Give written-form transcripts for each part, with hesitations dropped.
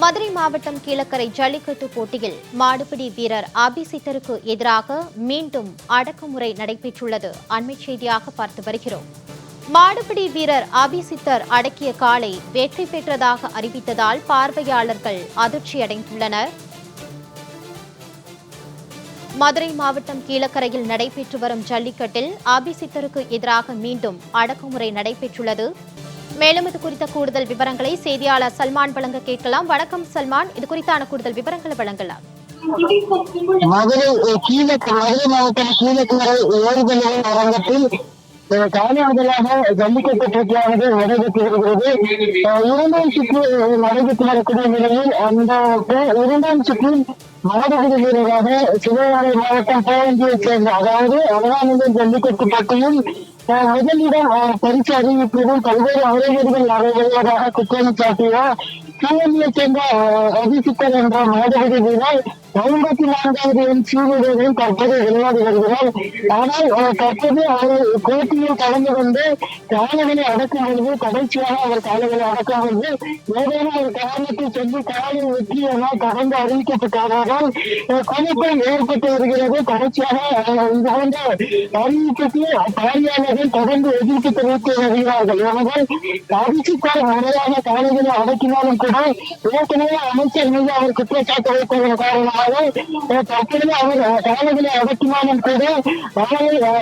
மதுரை மாவட்டம் கீழக்கரை ஜல்லிக்கட்டு போட்டியில் மாடுபிடி வீரர் ஆபிசித்தருக்கு எதிராக மீண்டும் அடக்குமுறை நடைபெற்றுள்ளது. அண்மை செய்தியாக பார்த்து வருகிறோம். மாடுபிடி வீரர் ஆபிசித்தர் அடக்கிய காளை வெற்றி பெற்றதாக அறிவித்ததால் பார்வையாளர்கள் அதிர்ச்சியடைந்துள்ளனர். மதுரை மாவட்டம் கீழக்கரையில் நடைபெற்று வரும் ஜல்லிக்கட்டில் ஆபிசித்தருக்கு எதிராக மீண்டும் அடக்குமுறை நடைபெற்றுள்ளது. மேலும் இது குறித்த கூடுதல் விவரங்களை செய்தியாளர் சல்மான் வழங்க கேட்கலாம். வணக்கம் சல்மான், இது குறித்தான கூடுதல் விவரங்களை வழங்கலாம். மதுரை மாவட்டம் கீழக்கரை ஏறுதல் அரங்கத்தில் காலையாக ஜல்லிக்கட்டு போட்டியானது நடைபெற்று வருகிறது. இரண்டாம் சுற்று நடைபெற்று வரக்கூடிய நிலையில் அந்த இரண்டாம் சுற்றில் மாடுபிடி வீரராக சிவகங்கை மாவட்டம் போவந்தியைச் சேர்ந்த அதாவது அலகாநல்லூர் ஜல்லிக்கட்டு போட்டியில் முதலிடம் பரிசு அறிவிப்பிலும் பல்வேறு அவரீர்கள் நடைபெறுவதாக குற்றம் சாட்டிய சிவகங்கையைச் சேர்ந்த அபிசித்தர் என்ற மாடுபிடி வீரர் 54வது சீனியரில் தற்போது விளையாடி வருகிறார். ஆனால் தற்போது அவர் போட்டியில் கலந்து கொண்டு காலைகளை அடக்கும் பொழுது கடைசியாக அவர் காலைகளை அடக்கும் பொழுது ஏதேனும் ஒரு காரணத்தை சொல்லி காலில் வெற்றி என தொடர்ந்து அறிவிக்கப்பட்டதால் குழப்பம் ஏற்பட்டு வருகிறது. கடைசியாக இது போன்ற அறிவிப்புக்கு பார்வையாளர்கள் தொடர்ந்து எதிர்ப்பு தெரிவித்து வருகிறார்கள். எனவே அபிசித்தார் முறையாக காலைகளை அடக்கினாலும் கூட ஏற்கனவே அமைச்சர் மீது அவர் குற்றச்சாட்டு வைப்பதன் காரணமாக தற்போது அவர் காலைகளை அடக்கினாலும் கூட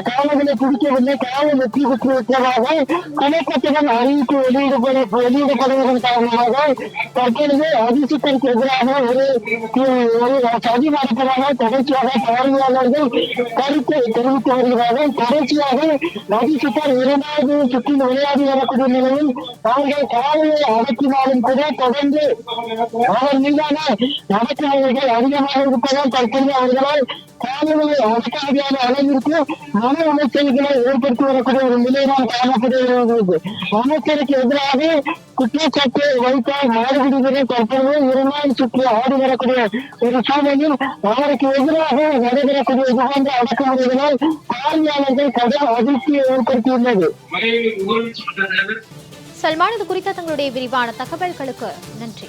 காலைகளை பிடிக்கவில்லை, காலை வெற்றி பெற்று விட்டதாக குழப்பத்துடன் அறிவிப்பு வெளியிடப்படுவதன் காரணமாக தற்பொழுது அபிசித்தருக்கு எதிராக ஒரு சதி நடப்பதாக தொடர்ச்சியாக பார்வையாளர்கள் கருத்தை தெரிவித்து வருகிறார்கள். தொடர்ச்சியாக அபிசித்தர் இரண்டாவது சுற்றில் விளையாடி வரக்கூடிய நிலையில் அவர்கள் காலையை அடக்கினாலும் கூட தொடர்ந்து அவர் மீதான நடவடிக்கைகள் அதிகமாக இருப்பதால் தற்போது அவர்களால் காலைகளை அடக்க முடியாத அளவிற்கு மன உளைச்சல்களை ஏற்படுத்தி வரக்கூடிய ஒரு நிலைதான் காணப்படுகிறது. அமைச்சருக்கு எதிராக குற்றச்சாட்டு வைத்த மாடுபிடி வீரர் தற்போது இரண்டாம் சுற்று ஆடி வரக்கூடிய ஒரு சூழலில் அவருக்கு எதிராக நடைபெறக்கூடிய இது போன்ற அடக்குமுறைகளால் பார்வையாளர்கள் கடும் அதிர்ச்சியை ஏற்படுத்தியுள்ளது. சல்மான், இது குறித்த தங்களுடைய விரிவான தகவல்களுக்கு நன்றி.